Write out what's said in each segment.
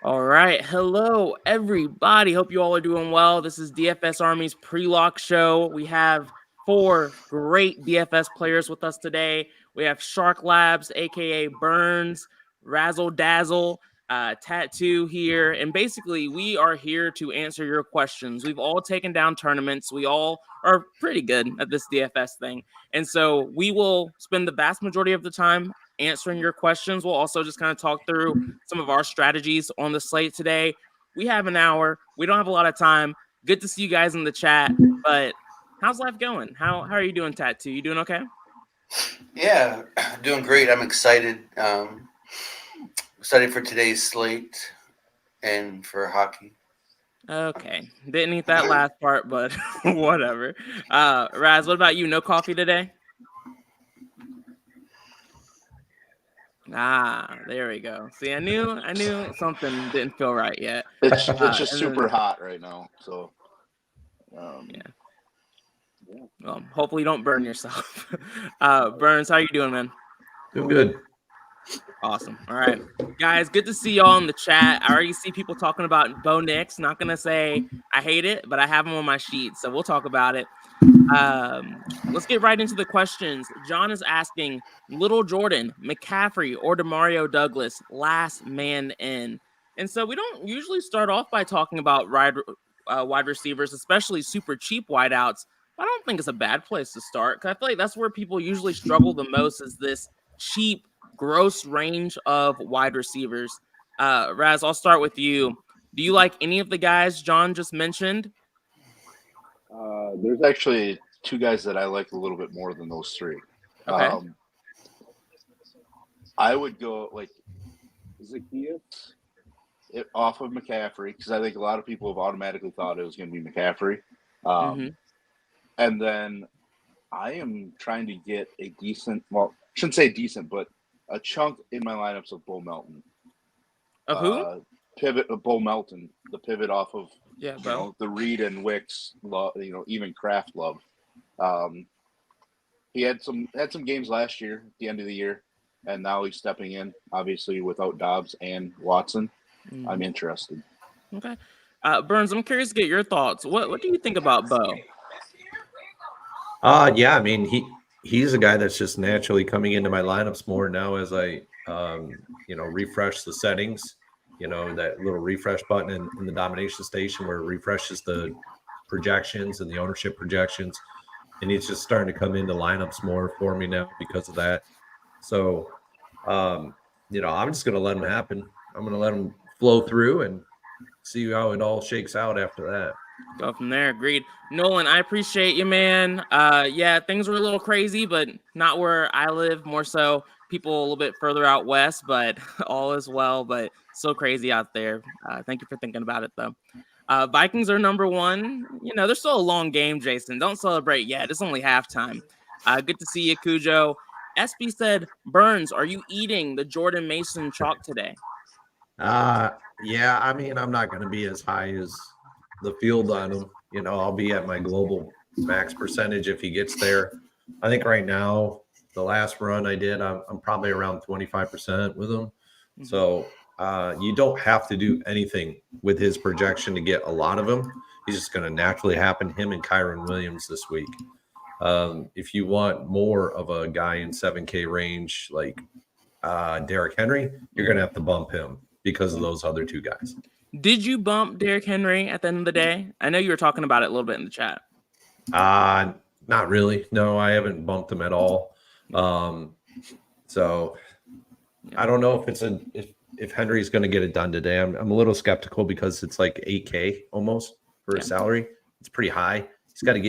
All right. Hello, everybody. Hope you all are doing well. This is DFS Army's pre-lock show. We have 4 great DFS players with us today. We have Shark Labs, aka Burns, Razzle Dazzle, Tattoo here. And basically, we are here to answer your questions. We've all taken down tournaments. We all are pretty good at this DFS thing. And so we will spend the vast majority of the time answering your questions. We'll also just kind of talk through some of our strategies on the slate today. We have an hour. We don't have a lot of time. Good to see you guys in the chat. But how's life going? How are you doing, Tattoo? You doing okay? Yeah, doing great. I'm excited. Excited for today's slate and for hockey. Okay. Didn't eat that last part, but whatever. Raz, what about you? No coffee today? Ah, there we go. See, I knew something didn't feel right yet. It's just and super then- hot right now, so Yeah. Well, hopefully you don't burn yourself. Burns, how you doing, man? Doing good. Awesome. All right, guys, good to see y'all in the chat. I already see people talking about Bo Nix. Not gonna say I hate it, but I have him on my sheet, so we'll talk about it. Let's get right into the questions. John is asking, Little Jordan, McCaffrey, or Demario Douglas, last man in. And so we don't usually start off by talking about wide receivers, especially super cheap wideouts. I don't think it's a bad place to start because I feel like that's where people usually struggle the most is this cheap, gross range of wide receivers. Raz, I'll start with you. Do you like any of the guys John just mentioned? there's actually 2 guys that I like a little bit more than those 3. Okay. I would go like Zacchaeus off of McCaffrey because I think a lot of people have automatically thought it was going to be McCaffrey. And then I am trying to get a decent, well, I shouldn't say decent, but a chunk in my lineups of Bo Melton. Of who? Pivot of Bo Melton, the pivot off of Bo. the Reed and Wicks, even Kraft love. He had some games last year at the end of the year, and now he's stepping in, obviously without Dobbs and Watson. I'm interested. Okay. Burns, I'm curious to get your thoughts. What do you think about Bo? Yeah, I mean he's a guy that's just naturally coming into my lineups more now as I refresh the settings. That little refresh button in the domination station where it refreshes the projections and the ownership projections, and he's just starting to come into lineups more for me now because of that. So I'm just gonna let him happen. I'm gonna let him flow through and see how it all shakes out after that. Go from there. Agreed. Nolan, I appreciate you, man. Yeah, things were a little crazy, but not where I live. More so people a little bit further out west, but all is well. But so crazy out there. Thank you for thinking about it, though. Vikings are number 1. There's still a long game, Jason. Don't celebrate yet. It's only halftime. Good to see you, Cujo. SB said, Burns, are you eating the Jordan Mason chalk today? Yeah, I mean, I'm not going to be as high as the field on him. I'll be at my global max percentage if he gets there. I think right now, the last run I did, I'm probably around 25% with him. So you don't have to do anything with his projection to get a lot of him. He's just going to naturally happen, him and Kyron Williams this week. If you want more of a guy in 7K range like Derrick Henry, you're going to have to bump him because of those other 2 guys. Did you bump Derrick Henry at the end of the day? I know you were talking about it a little bit in the chat. Not really. No, I haven't bumped him at all. So I don't know if Henry's going to get it done today. I'm a little skeptical because it's like 8K almost for his salary. It's pretty high. He's got to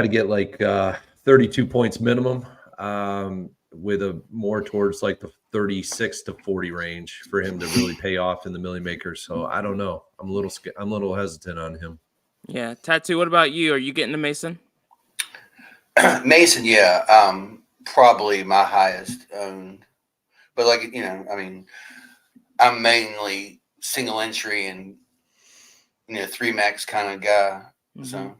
get like 32 points minimum. With a more towards like the 36 to 40 range for him to really pay off in the Millie Makers. So I don't know. I'm a little hesitant on him. Yeah. Tattoo, what about you? Are you getting to Mason? Mason, yeah, probably my highest. But I'm mainly single entry and 3 max kind of guy. So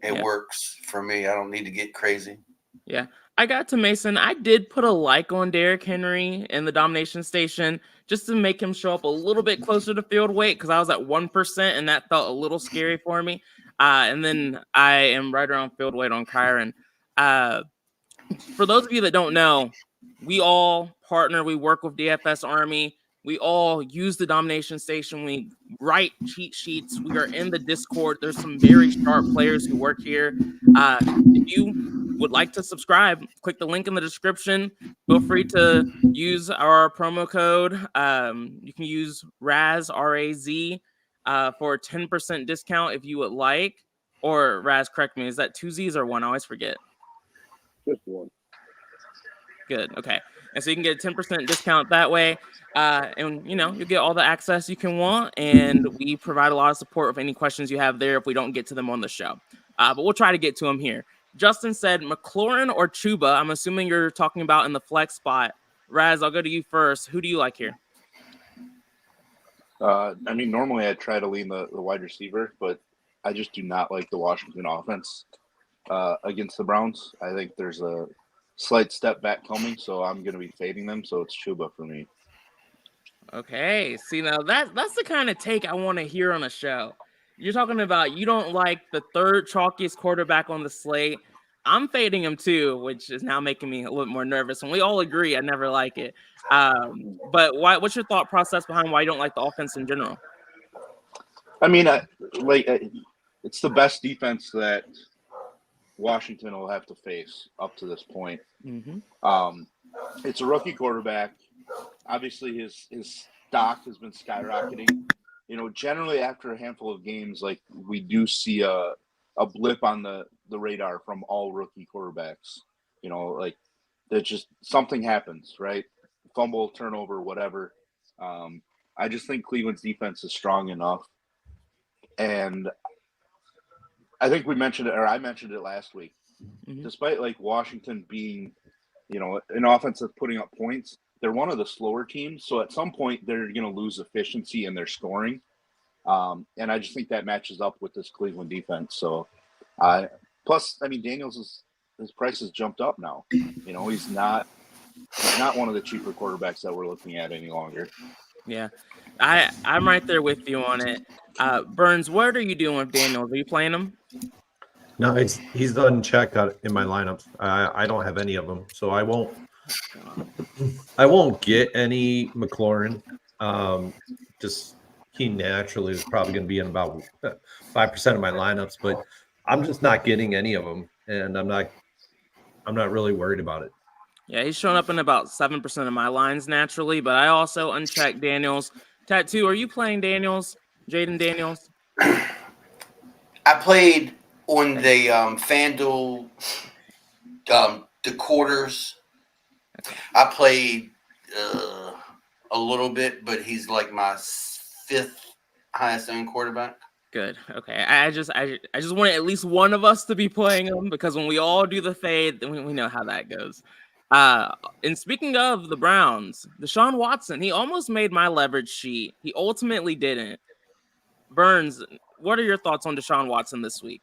it works for me. I don't need to get crazy. Yeah. I got to Mason. I did put a like on Derrick Henry in the domination station just to make him show up a little bit closer to field weight because I was at 1% and that felt a little scary for me. And then I am right around field weight on Kyron. For those of you that don't know, we all partner. We work with DFS Army. We all use the domination station. We write cheat sheets. We are in the Discord. There's some very sharp players who work here. If you would like to subscribe, click the link in the description. Feel free to use our promo code. You can use Raz, R-A-Z, for a 10% discount if you would like. Or Raz, correct me, is that 2 Z's or 1? I always forget. Just one. Good. Okay. And so you can get a 10% discount that way. And, you get all the access you can want. And we provide a lot of support with any questions you have there if we don't get to them on the show. But we'll try to get to them here. Justin said McLaurin or Chuba. I'm assuming you're talking about in the flex spot. Raz, I'll go to you first. Who do you like here? Normally I'd try to lean the wide receiver, but I just do not like the Washington offense against the Browns. I think there's a slight step back coming, so I'm going to be fading them. So it's Chuba for me. Okay. See, now that's the kind of take I want to hear on a show. You're talking about you don't like the third chalkiest quarterback on the slate. I'm fading him too, which is now making me a little bit more nervous. And we all agree I never like it. But what's your thought process behind why you don't like the offense in general? It's the best defense that Washington will have to face up to this point. Mm-hmm. It's a rookie quarterback. Obviously, his stock has been skyrocketing. Generally after a handful of games, like we do see a blip on the radar from all rookie quarterbacks. That just something happens, right? Fumble, turnover, whatever. I just think Cleveland's defense is strong enough, and I think I mentioned it last week. Mm-hmm. Despite Washington being, an offense that's putting up points, they're one of the slower teams. So at some point they're going to lose efficiency in their scoring. And I just think that matches up with this Cleveland defense. So, plus, Daniels his price has jumped up now. He's not one of the cheaper quarterbacks that we're looking at any longer. Yeah, I'm right there with you on it. Burns, what are you doing with Daniels? Are you playing him? No, he's unchecked in my lineups. I don't have any of them, so I won't get any McLaurin. Just he naturally is probably going to be in about 5% of my lineups, but I'm just not getting any of them, and I'm not really worried about it. Yeah, he's showing up in about 7% of my lines naturally, but I also unchecked Daniels. Tattoo, are you playing Daniels? Jaden Daniels? I played on the FanDuel, the quarters. Okay. I played a little bit, but he's like my 5th highest owned quarterback. Good. Okay. I just want at least one of us to be playing him because when we all do the fade, then we know how that goes. And speaking of the Browns, Deshaun Watson, he almost made my leverage sheet. He ultimately didn't. Burns, what are your thoughts on Deshaun Watson this week?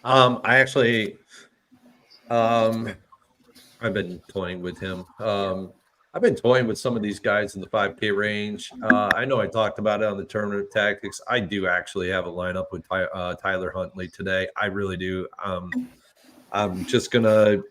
I actually, I've been toying with him. I've been toying with some of these guys in the 5K range. I know I talked about it on the Tournament of Tactics. I do actually have a lineup with Tyler Huntley today. I really do. I'm just going to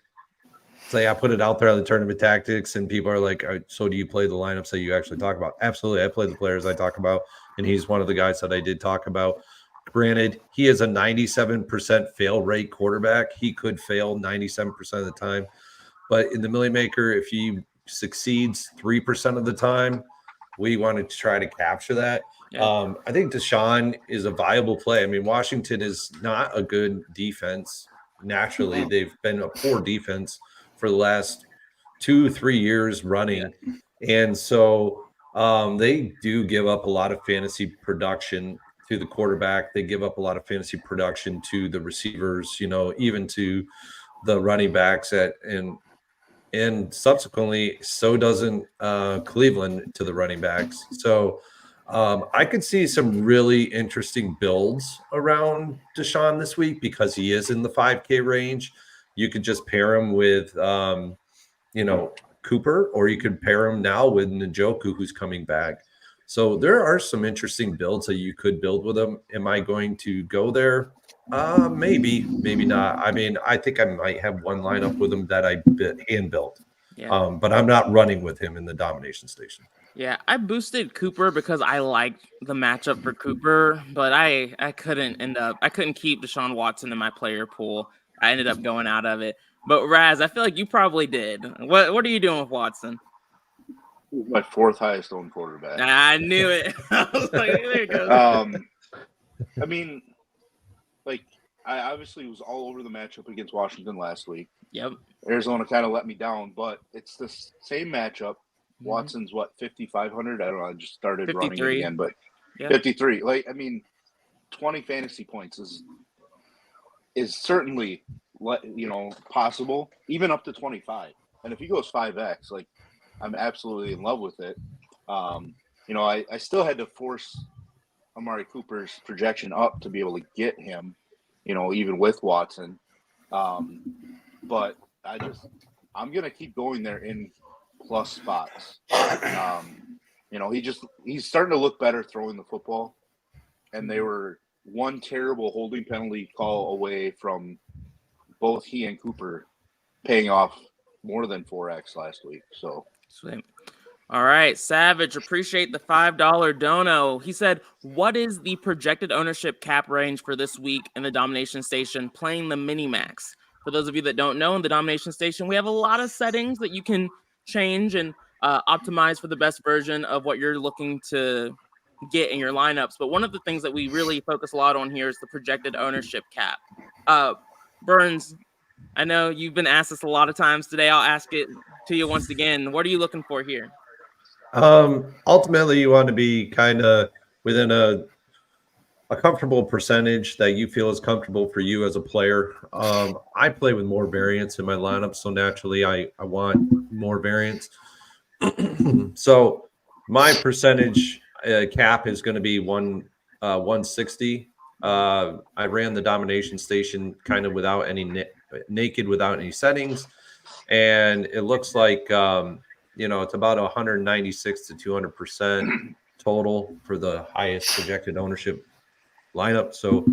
say I put it out there on the Tournament of Tactics, and people are like, so do you play the lineups that you actually talk about? Absolutely. I play the players I talk about, and he's one of the guys that I did talk about. Granted, he is a 97% fail rate quarterback. He could fail 97% of the time. But in the Millie Maker, if he succeeds 3% of the time, we wanted to try to capture that. Yeah. I think Deshaun is a viable play. Washington is not a good defense. Naturally, they've been a poor defense for the last 2-3 years running. Yeah. And so they do give up a lot of fantasy production to the quarterback. They give up a lot of fantasy production to the receivers, even to the running backs and subsequently, so doesn't Cleveland to the running backs. So I could see some really interesting builds around Deshaun this week because he is in the 5K range. you could just pair him with, Cooper, or you could pair him now with Njoku, who's coming back. So there are some interesting builds that you could build with him. Am I going to go there? Maybe not. I mean, I think I might have one lineup with him that I hand built. Yeah. But I'm not running with him in the domination station. Yeah, I boosted Cooper because I liked the matchup for Cooper, but I couldn't keep Deshaun Watson in my player pool. I ended up going out of it. But Raz, I feel like you probably did. What are you doing with Watson? My fourth highest owned quarterback. I knew it. I was like, there you go. I mean, like, I obviously was all over the matchup against Washington last week. Yep. Arizona kind of let me down, but it's the same matchup. Watson's 5,500. I don't know. I just started 53. running it again, but Yep. 53. Like, I mean, 20 fantasy points is certainly possible, even up to 25. And if he goes 5x, like, I'm absolutely in love with it. I still had to force Amari Cooper's projection up to be able to get him, even with Watson. But I'm gonna keep going there in plus spots. He's starting to look better throwing the football, and they were one terrible holding penalty call away from both he and Cooper paying off more than 4x last week. So sweet. All right, Savage, appreciate the $5 dono. He said, what is the projected ownership cap range for this week in the domination station playing the mini max? For those of you that don't know, in the domination station, we have a lot of settings that you can change and optimize for the best version of what you're looking to get in your lineups. But one of the things that we really focus a lot on here is the projected ownership cap. Burns, I know you've been asked this a lot of times today. I'll ask it to you once again. What are you looking for here? Ultimately, you want to be kind of within a comfortable percentage that you feel is comfortable for you as a player. I play with more variance in my lineup, so naturally I want more variance. So my percentage cap is going to be 160. I ran the domination station kind of without any naked, without any settings, and it looks like it's about 196 to 200% total for the highest projected ownership lineup. So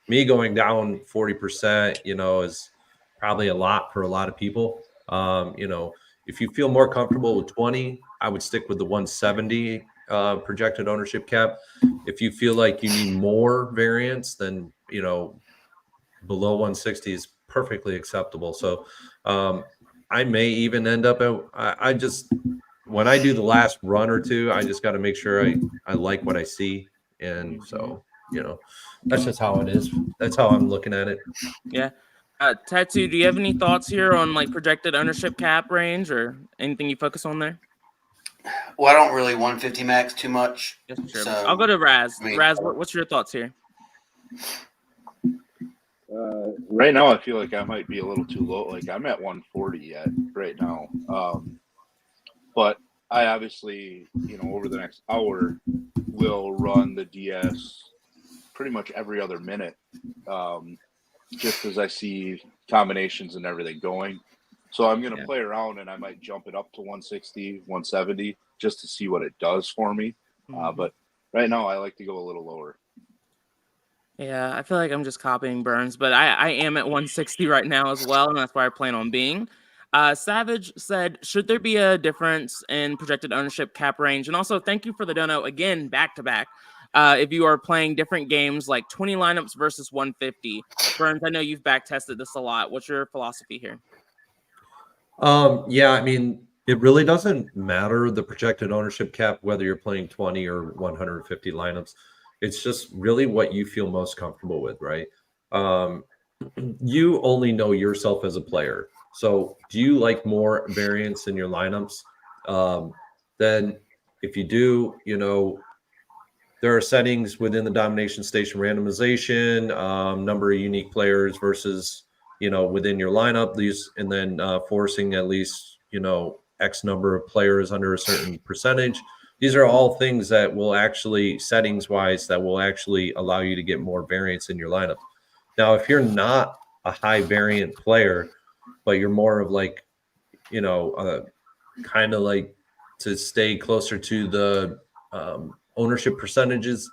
me going down 40%, is probably a lot for a lot of people. If you feel more comfortable with 20, I would stick with the 170 projected ownership cap. If you feel like you need more variance, then below 160 is perfectly acceptable. So I may even end up at when I do the last run or two, I just got to make sure I like what I see. And so, that's just how it is. That's how I'm looking at it. Yeah. Tattoo, do you have any thoughts here on like projected ownership cap range or anything you focus on there? Well, I don't really 150 max too much. Yes, sure. So, I'll go to Raz. I mean, Raz, what's your thoughts here? Right now, I feel like I might be a little too low. Like, I'm at 140 right now. But I obviously, over the next hour, will run the DS pretty much every other minute, just as I see combinations and everything going. So I'm going to play around, and I might jump it up to 160, 170, just to see what it does for me. But right now, I like to go a little lower. Yeah, I feel like I'm just copying Burns, but I am at 160 right now as well, and that's where I plan on being. Savage said, should there be a difference in projected ownership cap range? And also, thank you for the dono again, back to back. If you are playing different games like 20 lineups versus 150, Burns, I know you've back tested this a lot. What's your philosophy here? Yeah, I mean, it really doesn't matter the projected ownership cap, whether you're playing 20 or 150 lineups. It's just really what you feel most comfortable with, right? You only know yourself as a player. So do you like more variance in your lineups? Then if you do, there are settings within the domination station randomization, number of unique players versus, within your lineup, and then forcing at least, X number of players under a certain percentage. These are all things that will actually, settings-wise, that will actually allow you to get more variance in your lineup. Now, if you're not a high variant player, but you're more of like, kind of like to stay closer to the ownership percentages,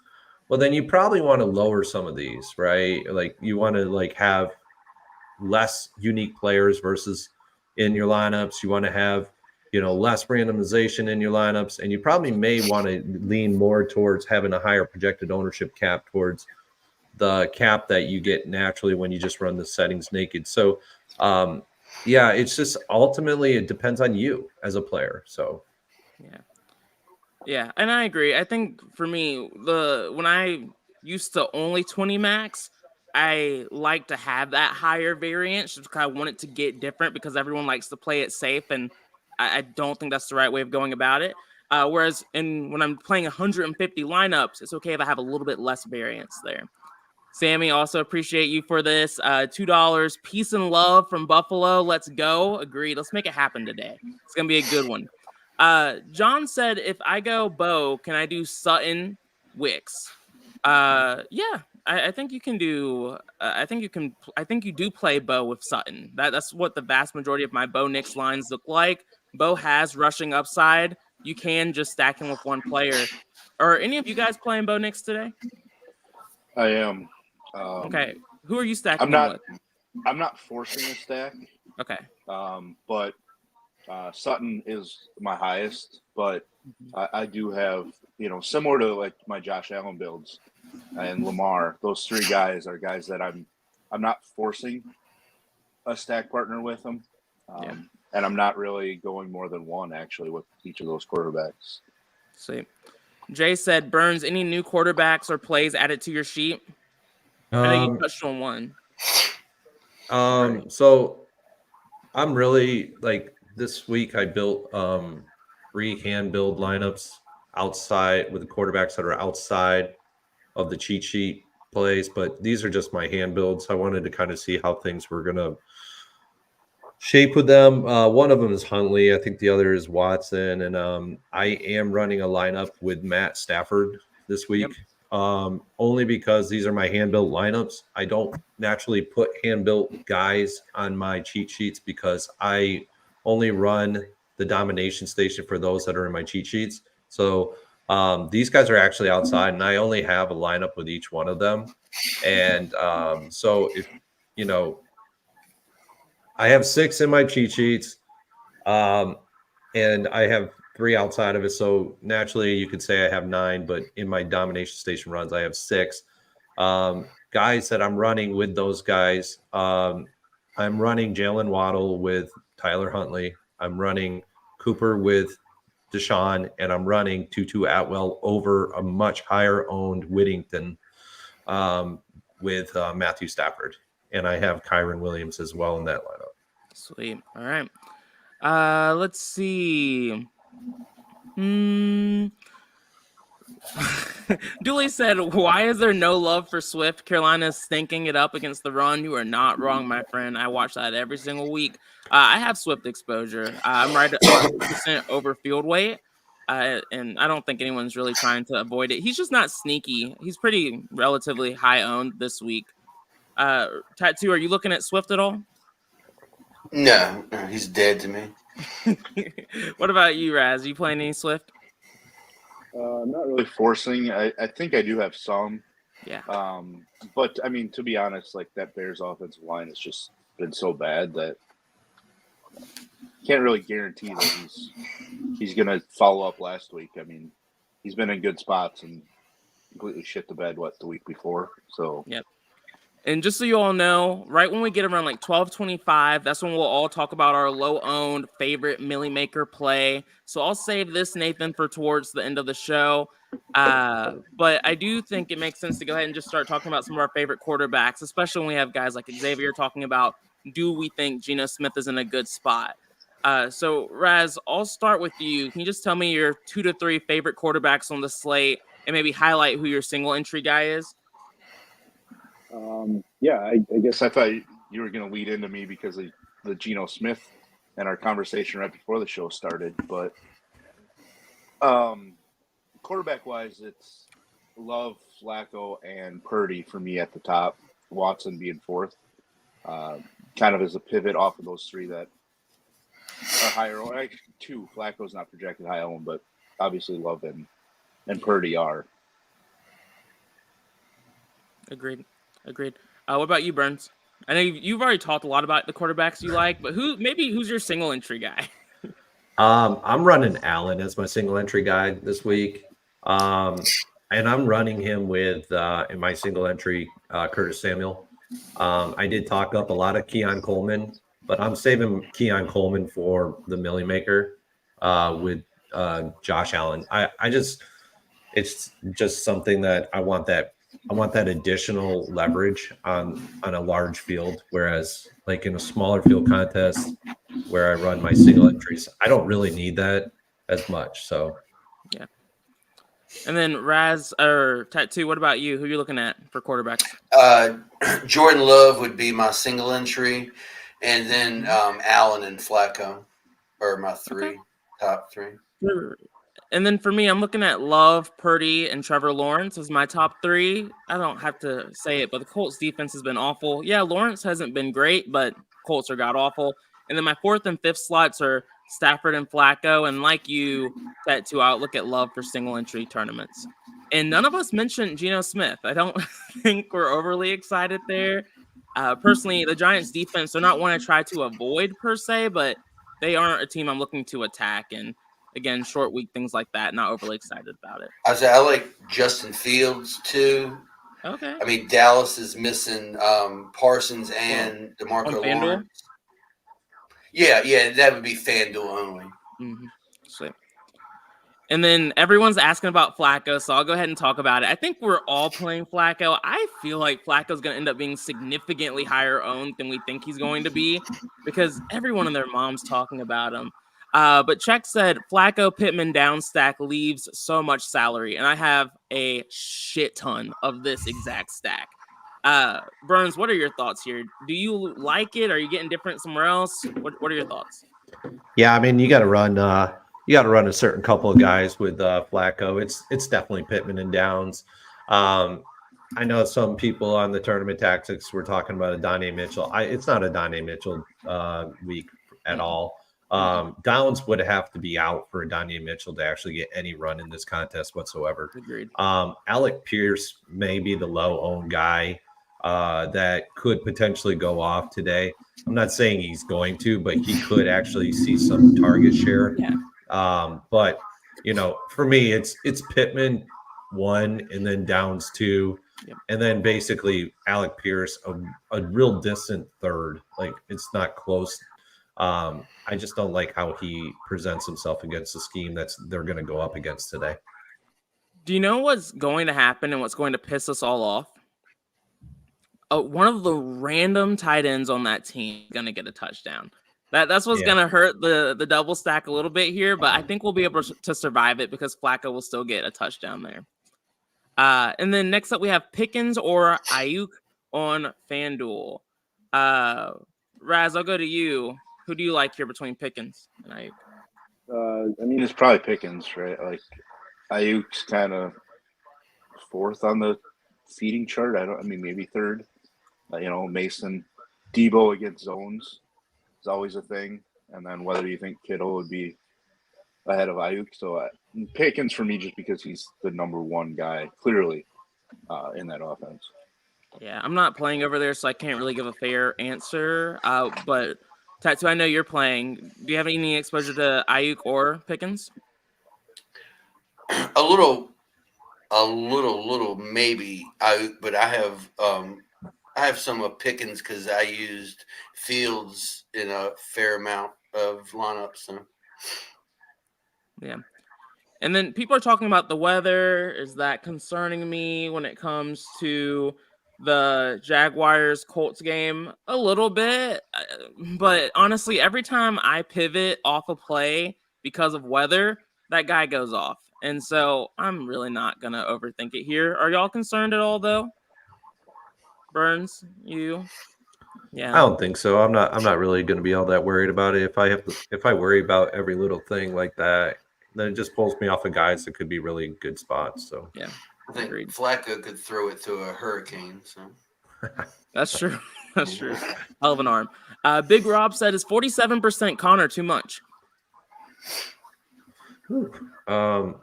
well, then you probably want to lower some of these, right? Like you want to like have less unique players versus in your lineups. You want to have, less randomization in your lineups, and you probably may want to lean more towards having a higher projected ownership cap towards the cap that you get naturally when you just run the settings naked. So, yeah, it's just ultimately it depends on you as a player. So, yeah, and I agree. I think for me, when I used to only 20 max, I like to have that higher variance just because I want it to get different because everyone likes to play it safe, and I don't think that's the right way of going about it. Whereas when I'm playing 150 lineups, it's okay if I have a little bit less variance there. Sammy, also appreciate you for this. $2. Peace and love from Buffalo. Let's go. Agreed. Let's make it happen today. It's going to be a good one. John said, if I go Bo, can I do Sutton Wicks? Yeah, I think you can do. I think you do play Bo with Sutton. That's what the vast majority of my Bo Nix lines look like. Bo has rushing upside. You can just stack him with one player. Are any of you guys playing Bo Nix today? I am. Okay. Who are you stacking him with? I'm not forcing a stack. Okay. But Sutton is my highest, but I do have, similar to like my Josh Allen builds and Lamar, those three guys are guys that I'm not forcing a stack partner with them. And I'm not really going more than one actually with each of those quarterbacks. Sweet. Jay said, Burns, any new quarterbacks or plays added to your sheet? I know you touched on one. So I'm really like this week I built 3 hand build lineups outside with the quarterbacks that are outside of the cheat sheet plays, but these are just my hand builds. I wanted to kind of see how things were gonna shape with them. One of them is Huntley. I think the other is Watson, and I am running a lineup with Matt Stafford this week. Only because these are my hand-built lineups. I don't naturally put hand-built guys on my cheat sheets because I only run the domination station for those that are in my cheat sheets. So these guys are actually outside, and I only have a lineup with each one of them. And so if I have 6 in my cheat sheets, and I have 3 outside of it. So naturally, you could say I have 9, but in my domination station runs, I have 6 guys that I'm running with those guys. I'm running Jalen Waddle with Tyler Huntley. I'm running Cooper with Deshaun, and I'm running Tutu Atwell over a much higher owned Whittington with Matthew Stafford. And I have Kyron Williams as well in that lineup. Sweet. All right. Let's see. Dooley said, why is there no love for Swift? Carolina's stinking it up against the run. You are not wrong, my friend. I watch that every single week. I have Swift exposure. I'm right at 100% over field weight. And I don't think anyone's really trying to avoid it. He's just not sneaky. He's pretty relatively high owned this week. Tattoo, are you looking at Swift at all? No, he's dead to me. What about you, Raz? Are you playing any Swift? Not really forcing. I think I do have some. Yeah. But I mean, to be honest, like that Bears offensive line has just been so bad that can't really guarantee that he's going to follow up last week. I mean, he's been in good spots and completely shit the bed the week before. So yep. And just so you all know, right when we get around like 12:25, that's when we'll all talk about our low-owned favorite Millie Maker play. So I'll save this, Nathan, for towards the end of the show. But I do think it makes sense to go ahead and just start talking about some of our favorite quarterbacks, especially when we have guys like Xavier talking about, do we think Geno Smith is in a good spot? So Raz, I'll start with you. Can you just tell me your 2 to 3 favorite quarterbacks on the slate and maybe highlight who your single entry guy is? Yeah, I guess I thought you were going to lead into me because of the Geno Smith and our conversation right before the show started. But quarterback-wise, it's Love, Flacco, and Purdy for me at the top, Watson being 4th. kind of as a pivot off of those three that are higher. Actually, two. Flacco's not projected high owned, but obviously Love and Purdy are. Agreed. What about you, Burns? I know you've already talked a lot about the quarterbacks you like, but who's your single entry guy? I'm running Allen as my single entry guy this week. And I'm running him with in my single entry Curtis Samuel. I did talk up a lot of Keon Coleman, but I'm saving Keon Coleman for the Millie Maker with Josh Allen. It's just something that I want that additional leverage on a large field, whereas like in a smaller field contest where I run my single entries, I don't really need that as much. So yeah. And then Raz or Tattoo, what about you? Who are you looking at for quarterbacks? Jordan Love would be my single entry, and then Allen and Flacco are my top three. And then for me, I'm looking at Love, Purdy, and Trevor Lawrence as my top three. I don't have to say it, but the Colts defense has been awful. Yeah, Lawrence hasn't been great, but Colts are god awful. And then my fourth and fifth slots are Stafford and Flacco. And like you, Tattoo, I'll look at Love for single entry tournaments. And none of us mentioned Geno Smith. I don't think we're overly excited there. Personally, the Giants defense, they're not one I try to avoid per se, but they aren't a team I'm looking to attack. And again, short week, things like that. Not overly excited about it. I like Justin Fields too. Okay. I mean, Dallas is missing Parsons and DeMarco Lawrence. Yeah, that would be FanDuel only. Mm-hmm. Sweet. And then everyone's asking about Flacco, so I'll go ahead and talk about it. I think we're all playing Flacco. I feel like Flacco's going to end up being significantly higher owned than we think he's going to be because everyone and their mom's talking about him. But Check said Flacco Pittman down stack leaves so much salary, and I have a shit ton of this exact stack. Burns, what are your thoughts here? Do you like it? Are you getting different somewhere else? What are your thoughts? Yeah, I mean, you got to run a certain couple of guys with Flacco. It's definitely Pittman and Downs. I know some people on the tournament tactics were talking about a Donnie Mitchell. It's not a Donnie Mitchell week at all. Downs would have to be out for Donnie Mitchell to actually get any run in this contest whatsoever. Agreed. Alec Pierce may be the low-owned guy that could potentially go off today. I'm not saying he's going to, but he could actually see some target share. Yeah. But for me, it's Pittman 1 and then Downs 2, and then basically Alec Pierce a real distant third. Like it's not close. I just don't like how he presents himself against the scheme they're going to go up against today. Do you know what's going to happen and what's going to piss us all off? One of the random tight ends on that team is going to get a touchdown. That's what's going to hurt the double stack a little bit here, but I think we'll be able to survive it because Flacco will still get a touchdown there. And then next up we have Pickens or Ayuk on FanDuel. Raz, I'll go to you. Who do you like here between Pickens and Ayuk? I mean, it's probably Pickens, right? Like Ayuk's kind of fourth on the seeding chart. Maybe third. Mason, Debo against zones is always a thing. And then whether you think Kittle would be ahead of Ayuk. So Pickens for me just because he's the number one guy, clearly, in that offense. Yeah, I'm not playing over there, so I can't really give a fair answer. But Tattoo, I know you're playing. Do you have any exposure to Ayuk or Pickens? A little maybe Ayuk, but I have some of Pickens because I used Fields in a fair amount of lineups. So. Yeah. And then people are talking about the weather. Is that concerning me when it comes to the Jaguars-Colts game? A little bit. But honestly, every time I pivot off a play because of weather, that guy goes off. And so I'm really not going to overthink it here. Are y'all concerned at all, though? Burns, you? Yeah. I don't think so. I'm not really going to be all that worried about it. If I worry about every little thing like that, then it just pulls me off of guys that could be really good spots. So yeah, I think Flacco could throw it to a hurricane. So That's true. That's true. Hell of an arm. Big Rob said, is 47% Connor too much?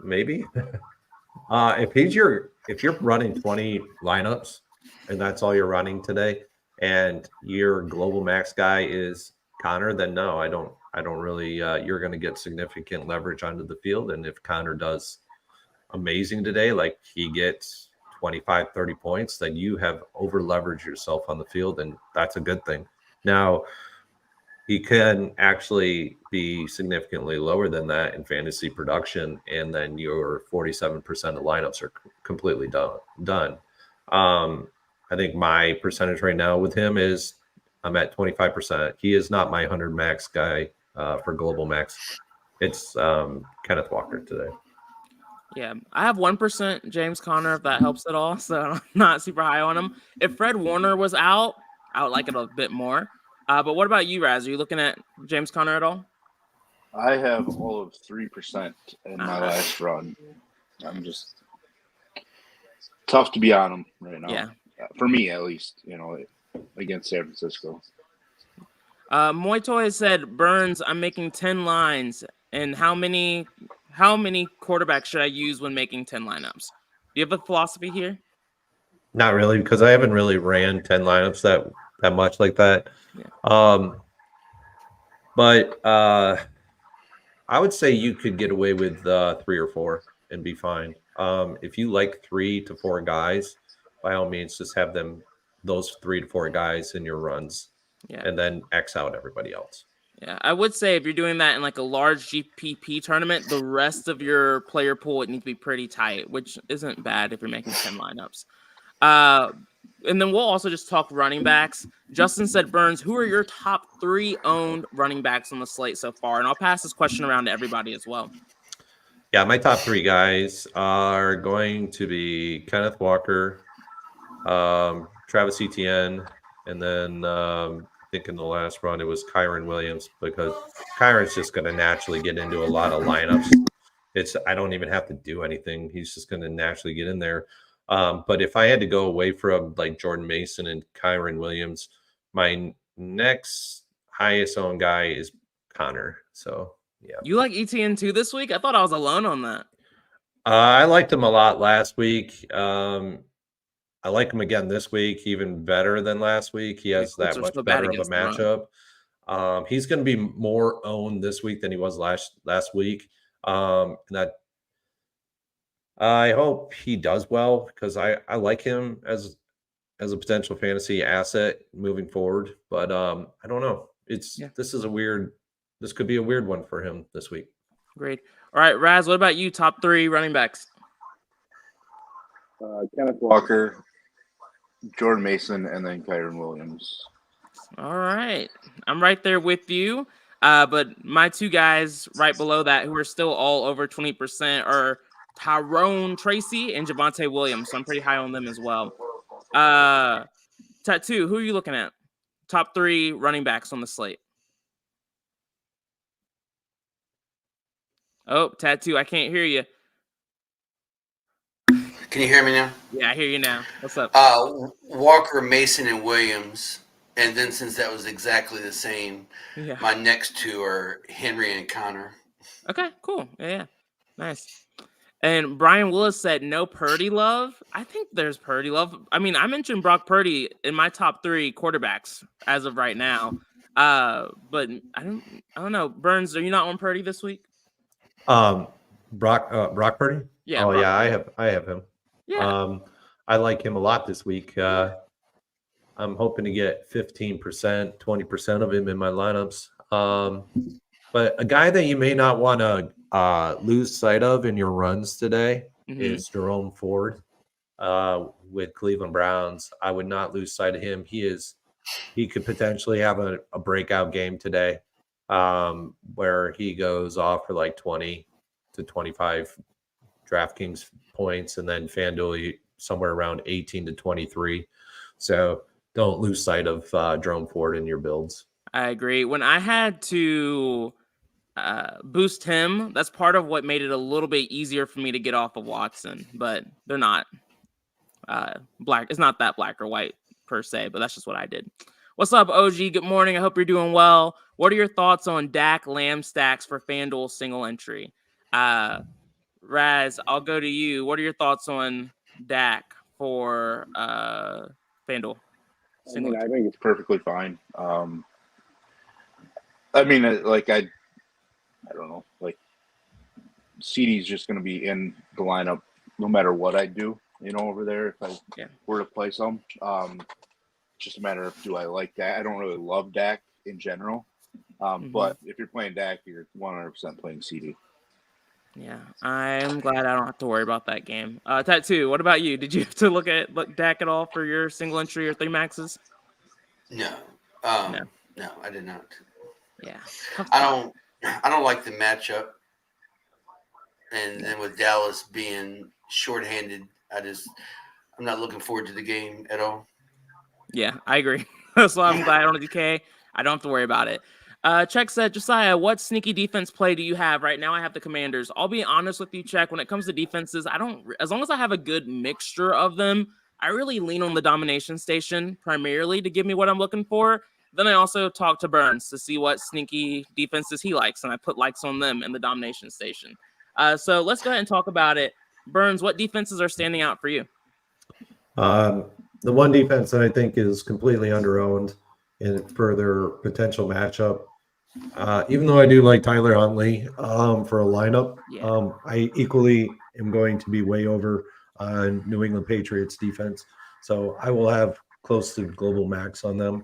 Maybe. If you're running 20 lineups and that's all you're running today, and your global max guy is Connor, then no, I don't really. You're going to get significant leverage onto the field, and if Connor does amazing today, like he gets 25, 30 points, then you have over leveraged yourself on the field, and that's a good thing. Now, he can actually be significantly lower than that in fantasy production, and then your 47% of lineups are completely done. I think my percentage right now with him is I'm at 25%. He is not my 100 max guy for global max. It's Kenneth Walker today. Yeah, I have 1% James Conner, if that helps at all. So I'm not super high on him. If Fred Warner was out, I would like it a bit more. But what about you, Raz? Are you looking at James Conner at all? I have all of 3% in my last run. I'm just tough to be on him right now. Yeah. For me, at least, against San Francisco. Moito has said, Burns, I'm making 10 lines. And how many quarterbacks should I use when making 10 lineups? Do you have a philosophy here? Not really, because I haven't really ran 10 lineups that much like that. Yeah. But I would say you could get away with 3 or 4 and be fine. If you like 3 to 4 guys, by all means, just have those 3 to 4 guys in your runs, and then X out everybody else. Yeah, I would say if you're doing that in like a large GPP tournament, the rest of your player pool would need to be pretty tight, which isn't bad if you're making 10 lineups. And then we'll also just talk running backs. Justin said, Burns, who are your top 3 owned running backs on the slate so far? And I'll pass this question around to everybody as well. Yeah, my top 3 guys are going to be Kenneth Walker, Travis Etienne, and then I think in the last run it was Kyron Williams, because Kyron's just going to naturally get into a lot of lineups. I don't even have to do anything. He's just going to naturally get in there. But if I had to go away from like Jordan Mason and Kyron Williams, my next highest owned guy is Connor. So yeah. You like ETN too this week? I thought I was alone on that. I liked him a lot last week. I like him again this week, even better than last week. He has that much better of a matchup. He's going to be more owned this week than he was last week. And that I hope he does well, because I like him as a potential fantasy asset moving forward. But I don't know. This could be a weird one for him this week. Great. All right, Raz, what about you? Top 3 running backs? Kenneth Walker, Jordan Mason, and then Kyron Williams. All right. I'm right there with you. But my 2 guys right below that who are still all over 20% are Tyrone Tracy and Javonte Williams. So I'm pretty high on them as well. Tattoo, who are you looking at? Top 3 running backs on the slate. Oh, Tattoo, I can't hear you. Can you hear me now? Yeah, I hear you now. What's up? Walker, Mason, and Williams. And then since that was exactly the same, my next 2 are Henry and Connor. Okay, cool. Yeah. Nice. And Brian Willis said no Purdy love. I think there's Purdy love. I mean, I mentioned Brock Purdy in my top 3 quarterbacks as of right now. But I don't know. Burns, are you not on Purdy this week? Brock Purdy? Yeah. Oh, Brock yeah, Purdy. I have him. Yeah. I like him a lot this week. I'm hoping to get 15%, 20% of him in my lineups. But a guy that you may not want to lose sight of in your runs today is Jerome Ford with Cleveland Browns. I would not lose sight of him. He could potentially have a breakout game today where he goes off for like 20 to 25 DraftKings points, and then FanDuel somewhere around 18 to 23. So don't lose sight of Jerome Ford in your builds. I agree. When I had to boost him, that's part of what made it a little bit easier for me to get off of Watson, but they're not black. It's not that black or white per se, but that's just what I did. What's up, OG? Good morning. I hope you're doing well. What are your thoughts on Dak Lamb stacks for FanDuel single entry? Raz, I'll go to you. What are your thoughts on Dak for FanDuel? I mean, I think it's perfectly fine. I mean, like I don't know, like CD's just going to be in the lineup no matter what I do, over there if I were to play some. Just a matter of, do I like Dak? I don't really love Dak in general, but if you're playing Dak, you're 100% playing CD. Yeah, I'm glad I don't have to worry about that game. Tattoo, what about you? Did you have to look Dak at all for your single entry or 3 maxes? No, No, I did not. Yeah, I don't like the matchup, and then with Dallas being shorthanded, I'm not looking forward to the game at all. Yeah, I agree. So I'm glad I don't have DK. I don't have to worry about it. Check said, Josiah, what sneaky defense play do you have right now? I have the Commanders. I'll be honest with you, Check. When it comes to defenses, as long as I have a good mixture of them, I really lean on the domination station primarily to give me what I'm looking for. Then I also talk to Burns to see what sneaky defenses he likes, and I put likes on them in the domination station. So let's go ahead and talk about it. Burns, what defenses are standing out for you? The one defense that I think is completely underowned in for their potential matchup, even though I do like Tyler Huntley for a lineup, I equally am going to be way over New England Patriots defense. So I will have close to global max on them,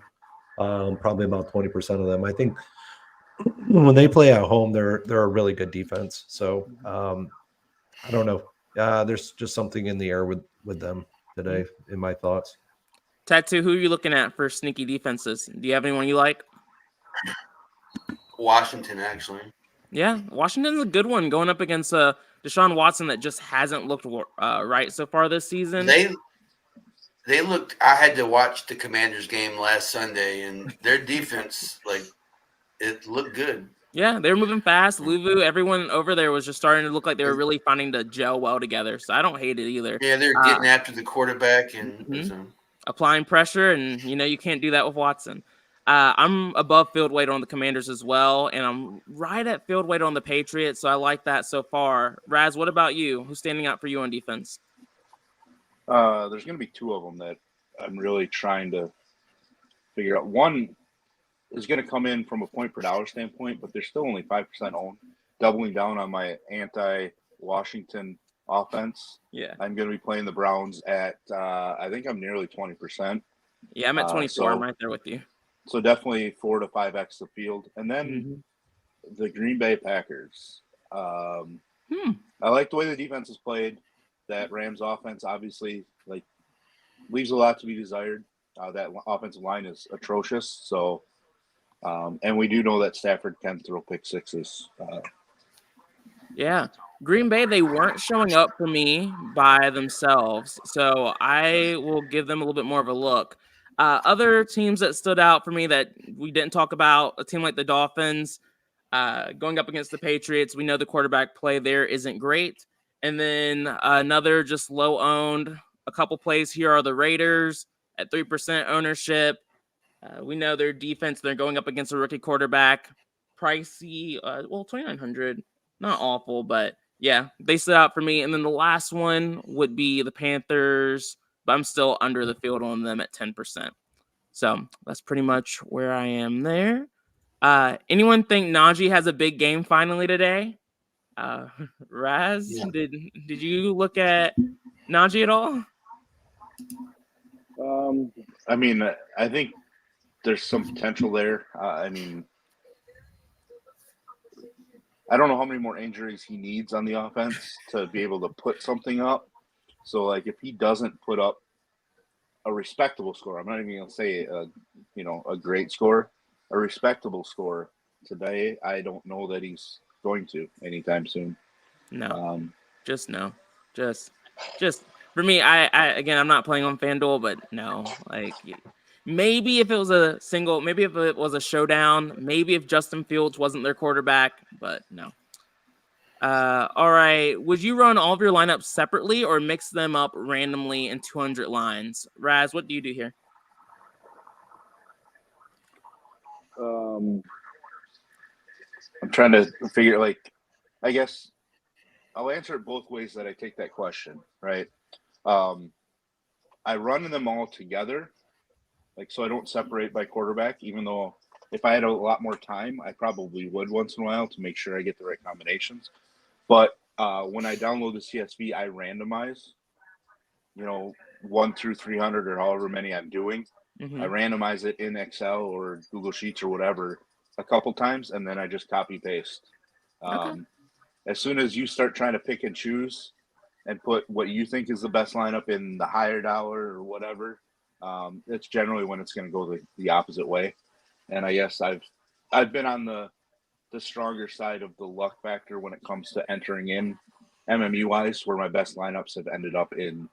probably about 20% of them. I think when they play at home, they're a really good defense. So I don't know. There's just something in the air with them today in my thoughts. Tattoo, who are you looking at for sneaky defenses? Do you have anyone you like? Washington, actually. Yeah, Washington's a good one going up against Deshaun Watson that just hasn't looked right so far this season. They looked. I had to watch the Commanders game last Sunday, and their defense, it looked good. Yeah, they were moving fast. Luvu, everyone over there was just starting to look like they were really finding to gel well together. So I don't hate it either. Yeah, they're getting after the quarterback and applying pressure, and you can't do that with Watson. I'm above field weight on the Commanders as well, and I'm right at field weight on the Patriots, so I like that so far. Raz, what about you? Who's standing out for you on defense? There's going to be 2 of them that I'm really trying to figure out. One is going to come in from a point per dollar standpoint, but they're still only 5% owned. Doubling down on my anti-Washington offense. Yeah, I'm going to be playing the Browns at I think I'm nearly 20%. Yeah, I'm at 24. I'm right there with you. So definitely 4 to 5x the field, and then the Green Bay Packers. I like the way the defense is played. That Rams offense obviously leaves a lot to be desired. That offensive line is atrocious. So, and we do know that Stafford can throw pick sixes. Yeah. Green Bay, they weren't showing up for me by themselves, so I will give them a little bit more of a look. Other teams that stood out for me that we didn't talk about, a team like the Dolphins going up against the Patriots. We know the quarterback play there isn't great. And then another just low-owned, a couple plays here are the Raiders at 3% ownership. We know their defense, they're going up against a rookie quarterback. Pricey, 2,900, not awful, but yeah, they stood out for me. And then the last one would be the Panthers, but I'm still under the field on them at 10%. So that's pretty much where I am there. Anyone think Najee has a big game finally today? Raz, did you look at Najee at all? I mean, I think there's some potential there. I mean, I don't know how many more injuries he needs on the offense to be able to put something up. So, if he doesn't put up a respectable score, I'm not even going to say a great score, a respectable score today, I don't know that he's going to anytime soon. No, just no, just for me. I again, I'm not playing on FanDuel, but no, maybe if it was a single, maybe if it was a showdown, maybe if Justin Fields wasn't their quarterback, but no. All right. Would you run all of your lineups separately or mix them up randomly in 200 lines? Raz, what do you do here? I'm trying to figure, like, I guess I'll answer it both ways that I take that question, right? I run them all together, like, so I don't separate by quarterback, even though if I had a lot more time, I probably would once in a while to make sure I get the right combinations. But when I download the CSV, I randomize, 1 through 300 or however many I'm doing. I randomize it in Excel or Google Sheets or whatever a couple times, and then I just copy paste. As soon as you start trying to pick and choose and put what you think is the best lineup in the higher dollar or whatever, it's generally when it's going to go the opposite way. And I guess I've been on the stronger side of the luck factor when it comes to entering in MMU wise, where my best lineups have ended up in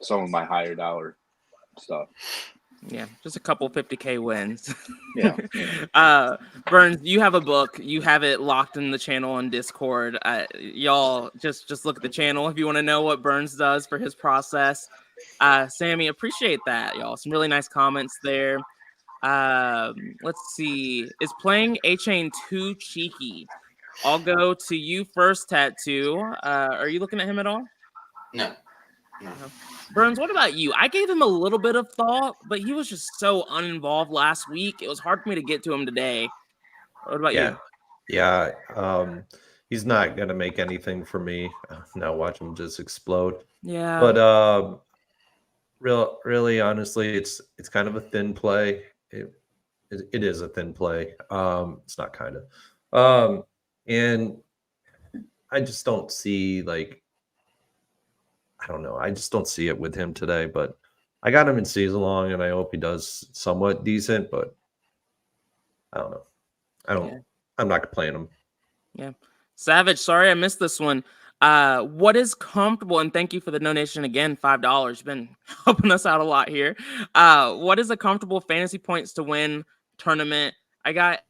some of my higher dollar stuff. Yeah, just a couple 50K wins. Yeah. Burns, you have a book. You have it locked in the channel on Discord. Y'all just look at the channel if you want to know what Burns does for his process. Sammy, appreciate that, y'all. Some really nice comments there. Let's see. Is playing A-Chain too cheeky? I'll go to you first, Tattoo. Are you looking at him at all? No. Burns, what about you? I gave him a little bit of thought, but he was just so uninvolved last week. It was hard for me to get to him today. What about you? Yeah. He's not going to make anything for me. Now watch him just explode. Yeah. But really, honestly, it's kind of a thin play. It is a thin play. It's not kind of. And I just don't see, like, I don't know. I just don't see it with him today, but I got him in season long and I hope he does somewhat decent, but I don't know. I'm not playing him. Yeah. Savage, sorry I missed this one. What is comfortable, and thank you for the donation again, $5. You've been helping us out a lot here. What is a comfortable fantasy points to win tournament? I get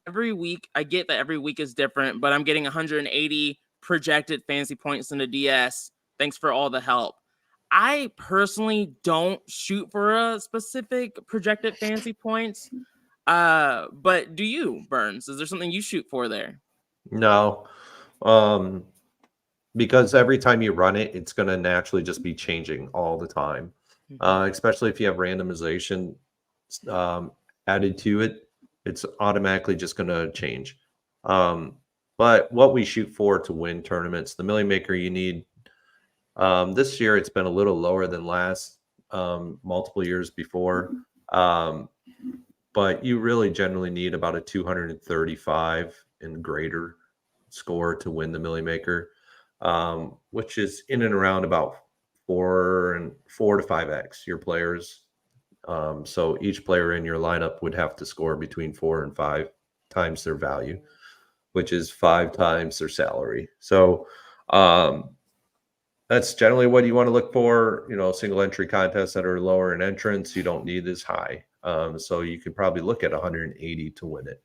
that every week is different, but I'm getting 180 projected fantasy points in the DS. Thanks for all the help. I personally don't shoot for a specific projected fantasy points. But do you, Burns? Is there something you shoot for there? No. Because every time you run it, it's going to naturally just be changing all the time. Especially if you have randomization added to it, it's automatically just going to change. But what we shoot for to win tournaments, the Millie Maker, you need this year it's been a little lower than last multiple years before. But you really generally need about a 235 and greater score to win the Millie Maker, which is in and around about 4 to 5x your players. So each player in your lineup would have to score between 4 and 5 times their value, which is 5 times their salary. So that's generally what you want to look for. Single entry contests that are lower in entrance, you don't need as high. So you could probably look at 180 to win it.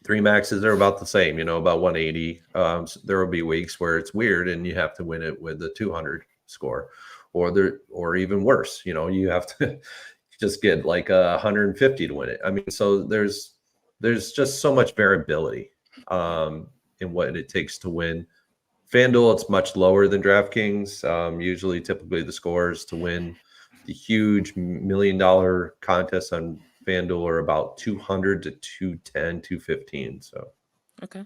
3 maxes are about the same, about 180. So there will be weeks where it's weird and you have to win it with a 200 score, or even worse, you have to just get like 150 to win it. I mean, so there's just so much variability in what it takes to win. FanDuel, it's much lower than DraftKings. Typically the scores to win the huge $1 million contests on FanDuel are about 200 to 210, 215. So, okay.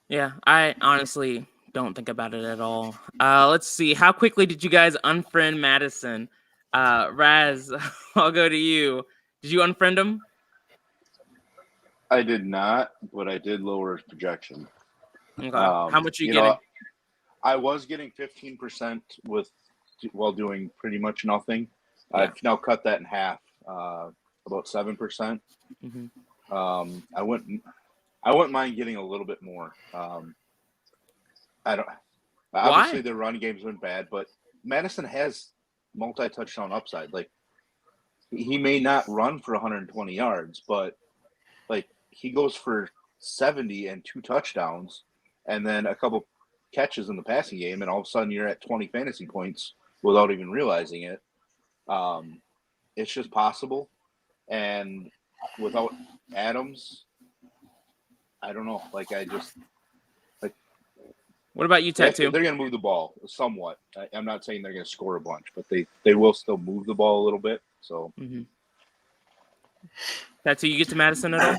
Yeah, I honestly don't think about it at all. Let's see. How quickly did you guys unfriend Madison? Raz, I'll go to you. Did you unfriend him? I did not, but I did lower his projection. Okay. How much are you getting? I was getting 15% while doing pretty much nothing. Yeah. I've now cut that in half, about 7%. I wouldn't mind getting a little bit more. Obviously the run game's been bad, but Madison has multi-touchdown upside. Like, he may not run for 120 yards, but like he goes for 70 and 2 touchdowns, and then a couple catches in the passing game, and all of a sudden you're at 20 fantasy points without even realizing it. It's just possible. And without Adams, I don't know. Like What about you, Tattoo? They're going to move the ball somewhat. I'm not saying they're going to score a bunch, but they will still move the ball a little bit. So, Tattoo, you get to Madison at all?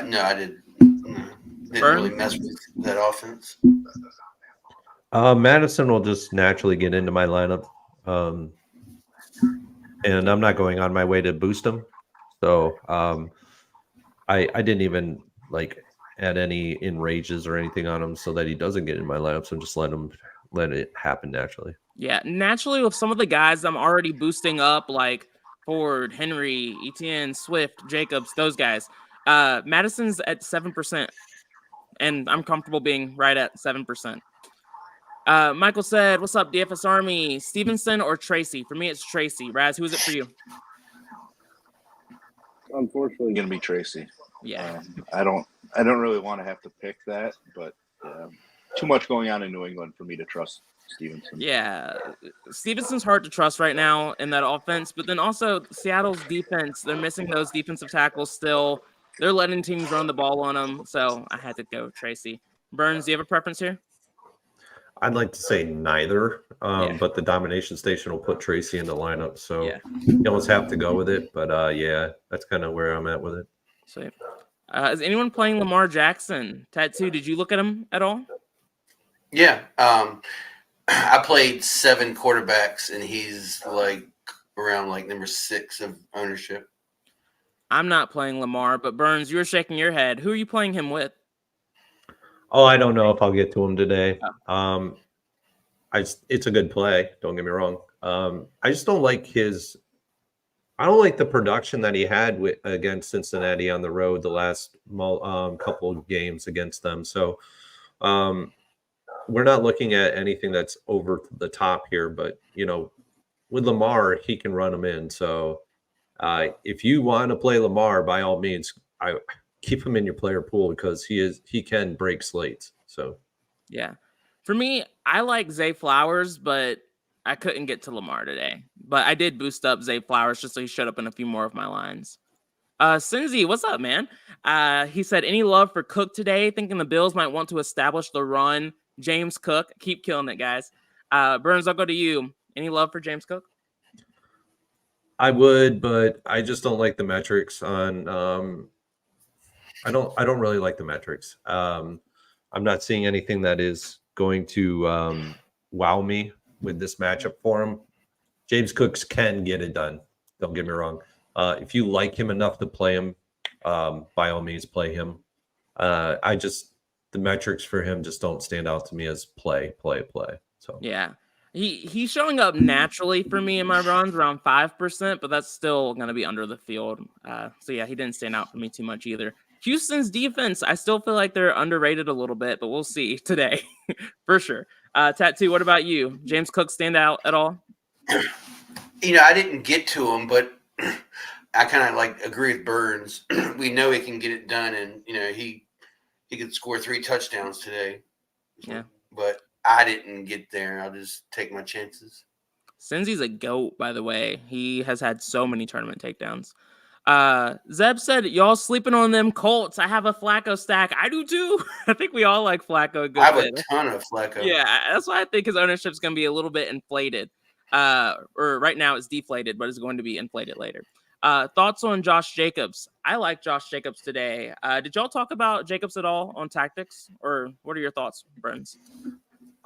No, I didn't. Didn't really mess with that offense. Madison will just naturally get into my lineup. And I'm not going on my way to boost him. So I didn't even add any enrages or anything on him so that he doesn't get in my lineup. So just let it happen naturally. Yeah, naturally with some of the guys I'm already boosting up, like Ford, Henry, Etienne, Swift, Jacobs, those guys. Madison's at 7%, and I'm comfortable being right at 7%. Michael said, "What's up, DFS Army? Stevenson or Tracy?" For me, it's Tracy. Raz, who is it for you? Unfortunately, going to be Tracy. Yeah, I don't really want to have to pick that, but too much going on in New England for me to trust Stevenson. Yeah, Stevenson's hard to trust right now in that offense, but then also Seattle's defense, they're missing those defensive tackles still. They're letting teams run the ball on them, so I had to go Tracy. Burns, do you have a preference here? I'd like to say neither, but the domination station will put Tracy in the lineup, so you almost have to go with it. But that's kind of where I'm at with it. Sweet. Is anyone playing Lamar Jackson? Tattoo, did you look at him at all? Yeah. I played 7 quarterbacks, and he's around number 6 of ownership. I'm not playing Lamar, but Burns, you were shaking your head. Who are you playing him with? Oh, I don't know if I'll get to him today. It's a good play. Don't get me wrong. I just don't like I don't like the production that he had against Cincinnati on the road the last couple of games against them. So we're not looking at anything that's over the top here, but with Lamar, he can run them in. So if you want to play Lamar, by all means, I keep him in your player pool because he can break slates. So yeah, for me, I like Zay Flowers, but I couldn't get to Lamar today. But I did boost up Zay Flowers just so he showed up in a few more of my lines. Cinzy, what's up, man? He said, any love for Cook today? Thinking the Bills might want to establish the run. James Cook, keep killing it, guys. Burns, I'll go to you. Any love for James Cook? I would, but I just don't like the metrics on. I don't really like the metrics. I'm not seeing anything that is going to wow me with this matchup for him. James Cooks can get it done. Don't get me wrong. If you like him enough to play him, by all means, play him. The metrics for him just don't stand out to me as play. So yeah, he's showing up naturally for me in my runs around 5%, but that's still going to be under the field. So yeah, he didn't stand out for me too much either. Houston's defense, I still feel like they're underrated a little bit, but we'll see today for sure. Tattoo, what about you? James Cook stand out at all? I didn't get to him, but I kind of agree with Burns. We know he can get it done, and he could score 3 touchdowns today. Yeah, but I didn't get there. I'll just take my chances. Cinzy's a goat, by the way. He has had so many tournament takedowns. Zeb said, y'all sleeping on them Colts. I have a Flacco stack. I do too. I think we all like Flacco. I have a ton of Flacco. Yeah, that's why I think his ownership is going to be a little bit inflated. Or right now it's deflated, but it's going to be inflated later. Thoughts on Josh Jacobs? I like Josh Jacobs today. Did y'all talk about Jacobs at all on tactics, or what are your thoughts, Burns?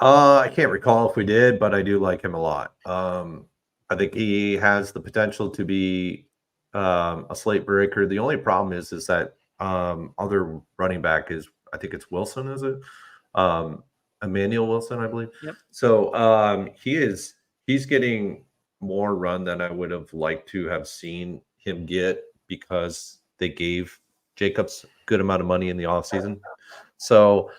I can't recall if we did, but I do like him a lot. I think he has the potential to be a slate breaker. The only problem is that other running back is, I think it's Wilson, is it? Emmanuel Wilson, I believe. Yep. So he's getting more run than I would have liked to have seen him get because they gave Jacobs a good amount of money in the offseason. So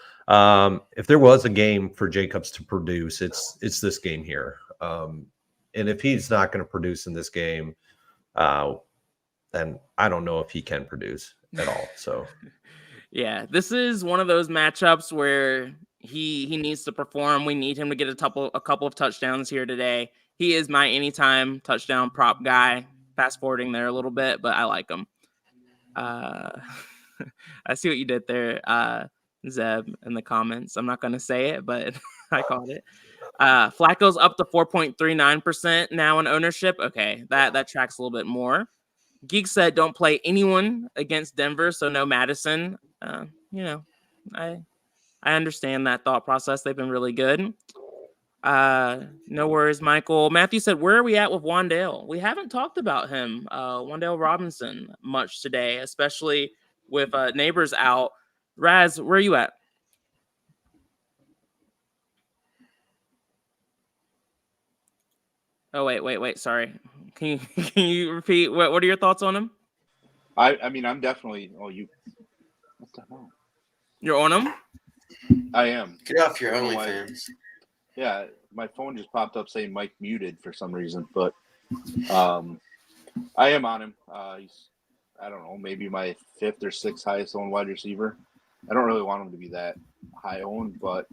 if there was a game for Jacobs to produce, it's this game here. And if he's not going to produce in this game, then I don't know if he can produce at all. So yeah, this is one of those matchups where he needs to perform. We need him to get a couple of touchdowns here today. He is my anytime touchdown prop guy. Fast forwarding there a little bit, but I like him. I see what you did there, Zeb, in the comments. I'm not going to say it, but I caught it. Flacco's up to 4.39% now in ownership. Okay, that tracks a little bit more. Geek said don't play anyone against Denver, so no Madison. I understand that thought process. They've been really good. No worries, Michael. Matthew said, where are we at with Wandale? We haven't talked about him, Wandale Robinson, much today, especially with Neighbors out. Raz, where are you at? Oh, wait. Sorry. Can you repeat? What are your thoughts on him? I mean, I'm definitely. Oh, you. What the hell? You're on him? I am. Get off your OnlyFans. Yeah, my phone just popped up saying Mike muted for some reason, but I am on him. He's, I don't know, maybe my 5th or 6th highest owned wide receiver. I don't really want him to be that high owned, but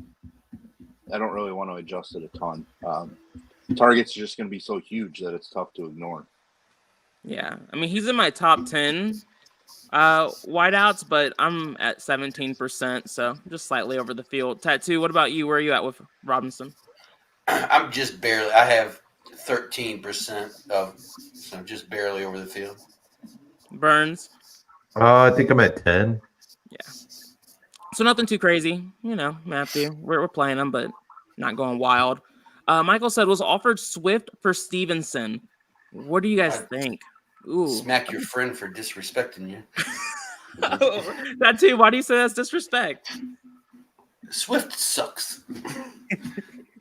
I don't really want to adjust it a ton. Targets are just going to be so huge that it's tough to ignore. Yeah, I mean, he's in my top 10 wideouts, but I'm at 17%, so just slightly over the field. Tattoo, what about you? Where are you at with Robinson? I'm just barely. I have 13% of, so I'm just barely over the field. Burns? I think I'm at 10. Yeah. So nothing too crazy, Matthew. We're playing them, but not going wild. Michael said, was offered Swift for Stevenson. What do you guys think? Ooh. Smack your friend for disrespecting you. That too. Why do you say that's disrespect? Swift sucks.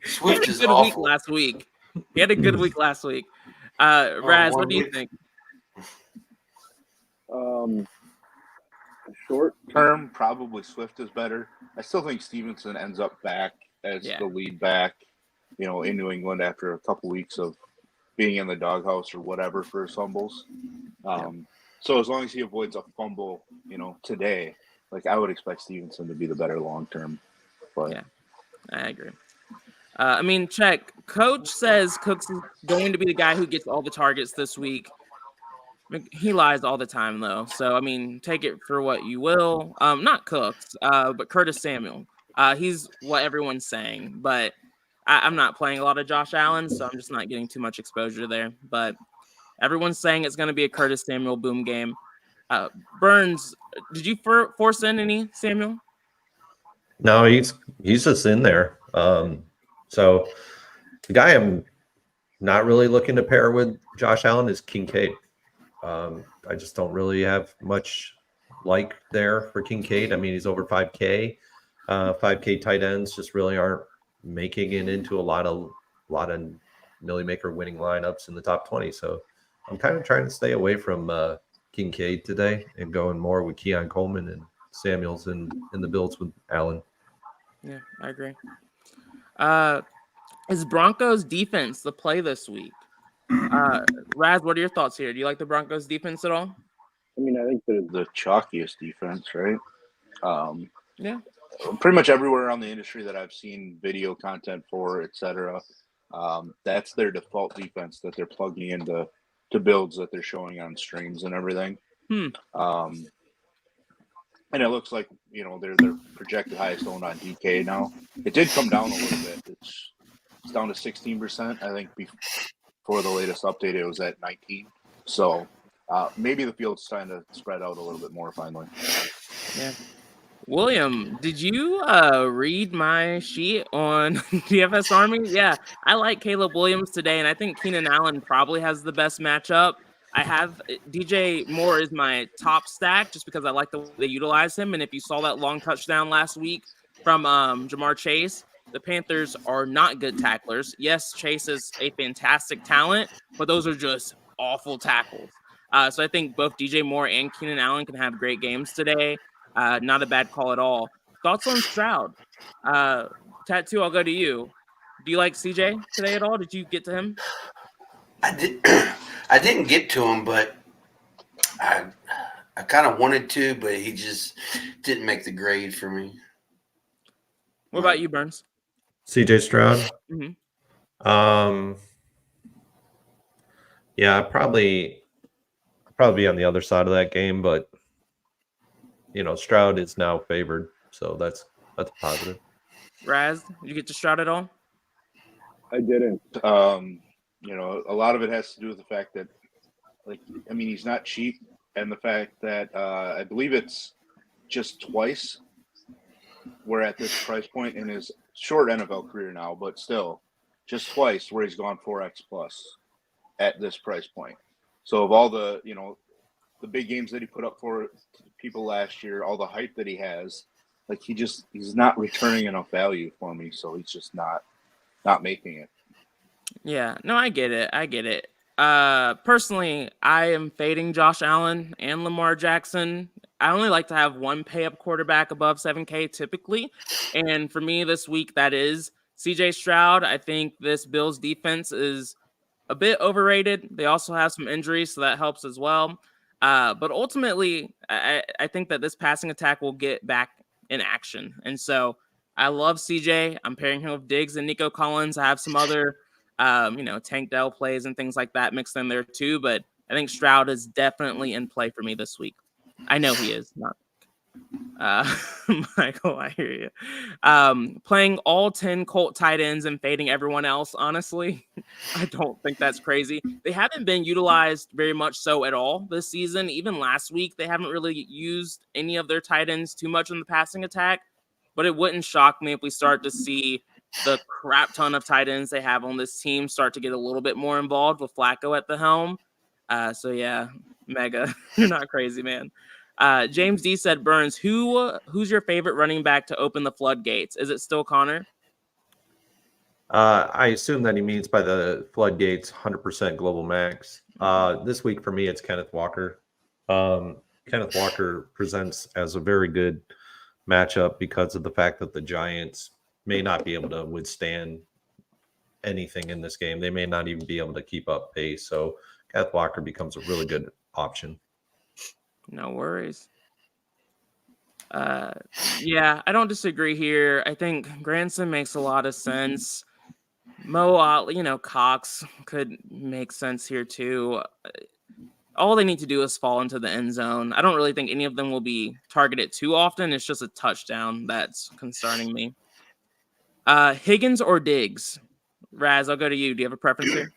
Swift is awful. He had a good week last week. Raz, what do you think? Short term, probably Swift is better. I still think Stevenson ends up back as the lead back, in New England after a couple weeks of being in the doghouse or whatever for his fumbles. So as long as he avoids a fumble, today, I would expect Stevenson to be the better long term. But yeah, I agree. I mean, check. Coach says Cooks is going to be the guy who gets all the targets this week. He lies all the time, though. So, I mean, take it for what you will. Not Cooks, but Curtis Samuel. He's what everyone's saying, but I'm not playing a lot of Josh Allen, so I'm just not getting too much exposure there. But everyone's saying it's going to be a Curtis Samuel boom game. Burns, did you force in any Samuel? No, he's just in there. So the guy I'm not really looking to pair with Josh Allen is Kincaid. I just don't really have much there for Kincaid. I mean, he's over 5K. 5K tight ends just really aren't making it into a lot of Millie Maker winning lineups in the top 20. So I'm kind of trying to stay away from Kincaid today and going more with Keon Coleman and Samuels in the builds with Allen. Yeah, I agree. Is Broncos defense the play this week? Raz, what are your thoughts here? Do you like the Broncos defense at all? I mean, I think they're the chalkiest defense, right? Yeah. Pretty much everywhere around the industry that I've seen video content for, etc. That's their default defense that they're plugging into builds that they're showing on streams and everything. And it looks like they're projected highest owned on DK now. It did come down a little bit. It's down to 16%. I think before the latest update, it was at 19. So maybe the field's trying to spread out a little bit more finally. Yeah. William, did you read my sheet on DFS Army? Yeah, I like Caleb Williams today, and I think Keenan Allen probably has the best matchup. I have DJ Moore is my top stack just because I like the way they utilize him. And if you saw that long touchdown last week from Jamar Chase, the Panthers are not good tacklers. Yes, Chase is a fantastic talent, but those are just awful tackles. So I think both DJ Moore and Keenan Allen can have great games today. Not a bad call at all. Thoughts on Stroud? Tattoo, I'll go to you. Do you like CJ today at all? Did you get to him? I didn't get to him, but I kind of wanted to, but he just didn't make the grade for me. What about you, Burns? CJ Stroud? Mm-hmm. Yeah, probably be on the other side of that game, but Stroud is now favored, so that's positive. Raz, did you get to Stroud at all? I didn't. A lot of it has to do with the fact that, he's not cheap, and the fact that I believe it's just twice we're at this price point in his short NFL career now, but still, just twice where he's gone 4x plus at this price point. So of all the the big games that he put up for people last year, all the hype that he has, he's not returning enough value for me, so he's just not making it. Yeah, no, I get it. Personally, I am fading Josh Allen and Lamar Jackson. I only like to have one pay-up quarterback above 7K typically, and for me this week, that is CJ Stroud. I think this Bills defense is a bit overrated. They also have some injuries, so that helps as well. But ultimately, I think that this passing attack will get back in action, and so I love CJ. I'm pairing him with Diggs and Nico Collins. I have some other Tank Dell plays and things like that mixed in there too. But I think Stroud is definitely in play for me this week. I know he is not. Michael, I hear you. Playing all 10 Colt tight ends and fading everyone else, honestly, I don't think that's crazy. They haven't been utilized very much so at all this season. Even last week, they haven't really used any of their tight ends too much in the passing attack. But it wouldn't shock me if we start to see the crap ton of tight ends they have on this team start to get a little bit more involved with Flacco at the helm. So yeah, Mega, you're not crazy, man. James D said, Burns, who's your favorite running back to open the floodgates? Is it still Connor? I assume that he means by the floodgates 100% global max. This week for me, it's Kenneth Walker. Kenneth Walker presents as a very good matchup because of the fact that the Giants may not be able to withstand anything in this game. They may not even be able to keep up pace. So Kenneth Walker becomes a really good option. No worries. Yeah, I don't disagree here. I think Granson makes a lot of sense. Cox could make sense here too. All they need to do is fall into the end zone. I don't really think any of them will be targeted too often. It's just a touchdown that's concerning me. Higgins or Diggs? Raz, I'll go to you. Do you have a preference here?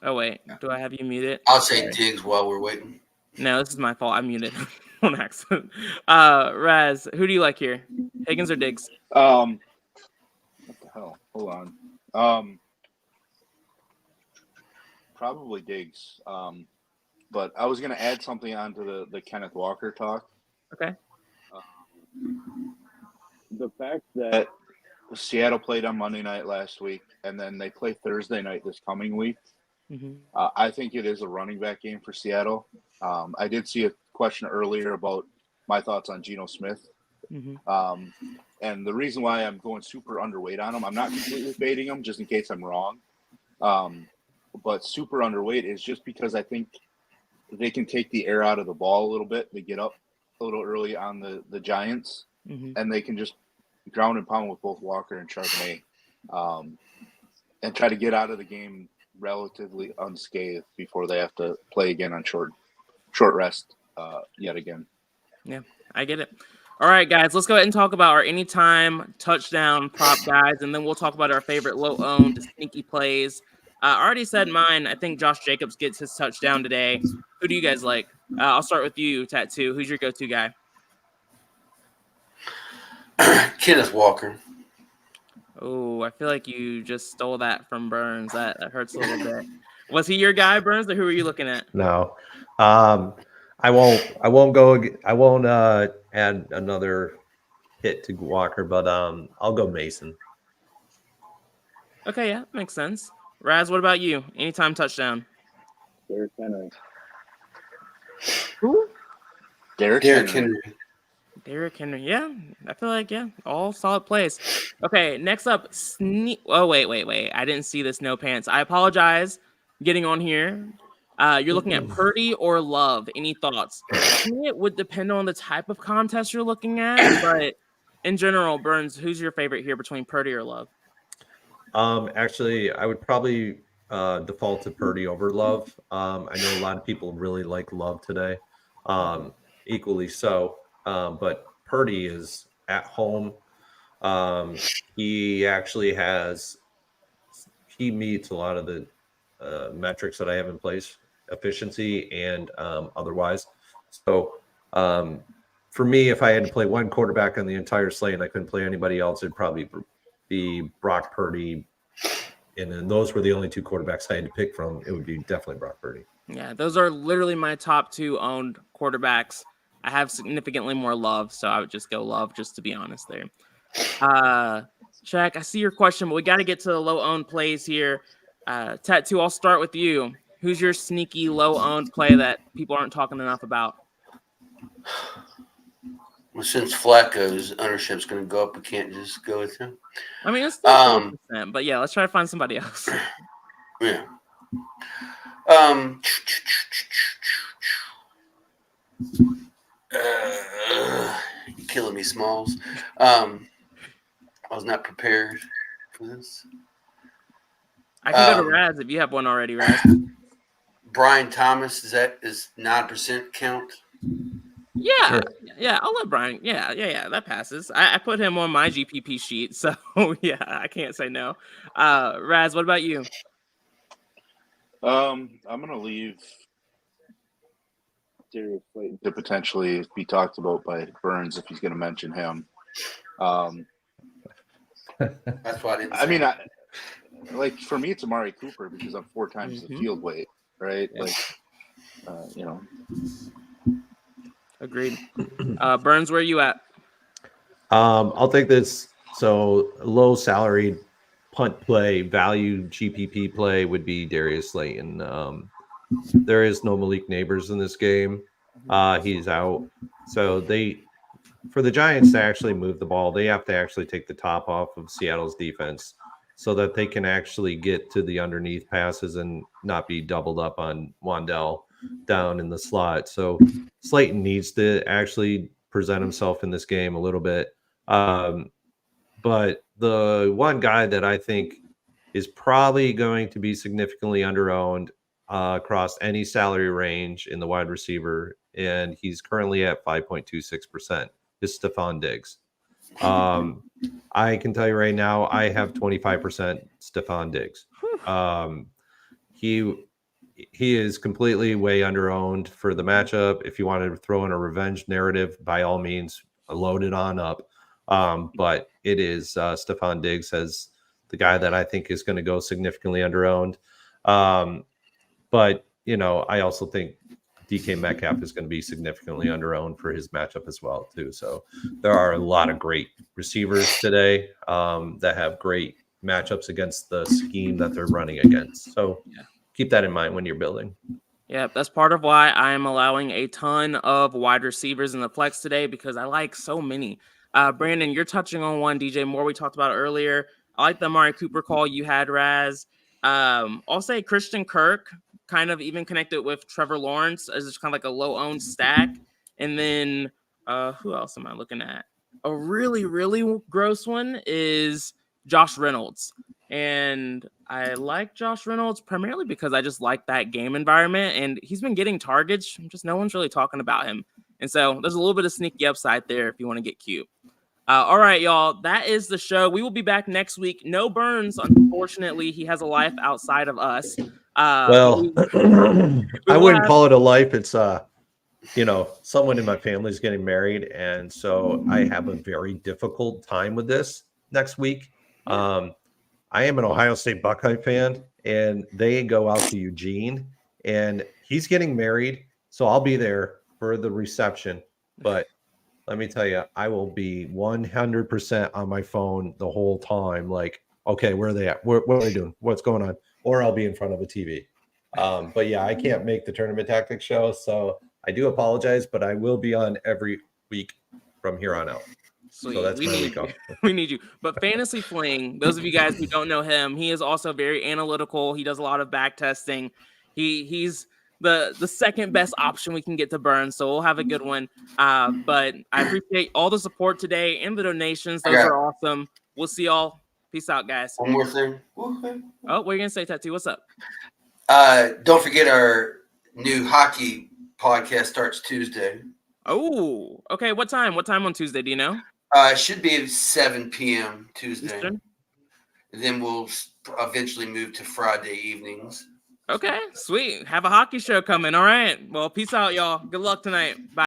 Oh, wait. Do I have you muted? I'll say Diggs while we're waiting. No, this is my fault. I muted on accident. Raz, who do you like here? Higgins or Diggs? What the hell? Hold on. Probably Diggs. But I was going to add something onto the Kenneth Walker talk. Okay. The fact that Seattle played on Monday night last week, and then they play Thursday night this coming week. Mm-hmm. I think it is a running back game for Seattle. I did see a question earlier about my thoughts on Geno Smith. Mm-hmm. And the reason why I'm going super underweight on him, I'm not completely fading him just in case I'm wrong. But super underweight is just because I think they can take the air out of the ball a little bit. They get up a little early on the Giants, Mm-hmm. and they can just ground and pound with both Walker and Charbonnet, and try to get out of the game relatively unscathed before they have to play again on short rest yet again. Yeah, I get it. All right, guys, let's go ahead and talk about our anytime touchdown prop guys, and then we'll talk about our favorite low-owned sneaky plays. I already said mine. I think Josh Jacobs gets his touchdown today. Who do you guys like? I'll start with you, Tattoo. Who's your go-to guy? Kenneth Walker. Oh, I feel like you just stole that from Burns. That hurts a little bit. Was he your guy, Burns, or who are you looking at? No, I won't go. I won't add another hit to Walker, but I'll go Mason. Okay, yeah, makes sense. Raz, what about you? Anytime touchdown. Derrick Henry. Who? Derrick Henry. Derrick Henry. Yeah, I feel like, yeah, all solid plays. Okay, next up, Oh, wait. I didn't see this no pants. I apologize getting on here. You're looking at Purdy or Love. Any thoughts? It would depend on the type of contest you're looking at, but in general, Burns, who's your favorite here between Purdy or Love? Actually, I would probably default to Purdy over Love. I know a lot of people really like Love today, equally so. But Purdy is at home. He actually he meets a lot of the metrics that I have in place, efficiency and otherwise. So for me, if I had to play one quarterback on the entire slate and I couldn't play anybody else, it'd probably be Brock Purdy. And then those were the only two quarterbacks I had to pick from. It would be definitely Brock Purdy. Yeah, those are literally my top 2 owned quarterbacks. I have significantly more Love, so I would just go Love, just to be honest there. Shaq, I see your question, but we got to get to the low-owned plays here. Tattoo, I'll start with you. Who's your sneaky low-owned play that people aren't talking enough about? Well, since Flacco's ownership's going to go up, we can't just go with him. I mean, it's still 4%, but yeah, let's try to find somebody else. Yeah. You're killing me, Smalls. I was not prepared for this. I can go to Raz if you have one already, Raz. Brian Thomas, is 9% count? Yeah, Sure. yeah, I'll let Brian. Yeah, that passes. I put him on my GPP sheet, so yeah, I can't say no. Raz, what about you? I'm gonna leave Darius Slayton. to potentially be talked about by Burns if he's gonna mention him. That's why I didn't say I mean, it. like for me, it's Amari Cooper because I'm 4 times the field weight, right? Yeah. Like, Agreed. Burns, where are you at? I'll take this. So low salaried punt play, value GPP play would be Darius Slayton. There is no Malik Neighbors in this game. He's out. So for the Giants to actually move the ball, they have to actually take the top off of Seattle's defense so that they can actually get to the underneath passes and not be doubled up on Wandell down in the slot. So Slayton needs to actually present himself in this game a little bit. But the one guy that I think is probably going to be significantly underowned across any salary range in the wide receiver, and he's currently at 5.26%, is Stephon Diggs. I can tell you right now, I have 25% Stephon Diggs. He is completely way underowned for the matchup. If you wanted to throw in a revenge narrative, by all means, load it on up. But it is Stephon Diggs as the guy that I think is going to go significantly underowned. But, I also think DK Metcalf is going to be significantly underowned for his matchup as well, too. So there are a lot of great receivers today that have great matchups against the scheme that they're running against. So keep that in mind when you're building. Yeah, that's part of why I am allowing a ton of wide receivers in the flex today, because I like so many. Brandon, you're touching on one. DJ Moore, we talked about earlier. I like the Amari Cooper call you had, Raz. I'll say Christian Kirk, kind of even connected with Trevor Lawrence as just kind of like a low-owned stack. And then who else am I looking at? A really, really gross one is Josh Reynolds. And I like Josh Reynolds primarily because I just like that game environment. And he's been getting targets. Just no one's really talking about him. And so there's a little bit of sneaky upside there if you want to get cute. All right, y'all. That is the show. We will be back next week. No Burns, unfortunately. He has a life outside of us. I wouldn't call it a life. It's, someone in my family is getting married. And so I have a very difficult time with this next week. I am an Ohio State Buckeye fan, and they go out to Eugene, and he's getting married. So I'll be there for the reception. But let me tell you, I will be 100% on my phone the whole time. Like, okay, where are they at? What are they doing? What's going on? Or I'll be in front of a TV. But yeah, I can't make the Tournament Tactics show. So I do apologize, but I will be on every week from here on out. Sweet. So that's my week off. We need you. But Fantasy Fling, those of you guys who don't know him, he is also very analytical. He does a lot of back testing. He's the second best option we can get to burn. So we'll have a good one. But I appreciate all the support today and the donations. Those are awesome. We'll see y'all Peace out, guys. One more thing. Oh, what are you gonna say, Tattoo? What's up? Don't forget our new hockey podcast starts Tuesday. Oh, okay. What time? What time on Tuesday? Do you know? It should be 7 p.m. Tuesday. Eastern? And then we'll eventually move to Friday evenings. Okay, sweet. Have a hockey show coming. All right. Well, peace out, y'all. Good luck tonight. Bye.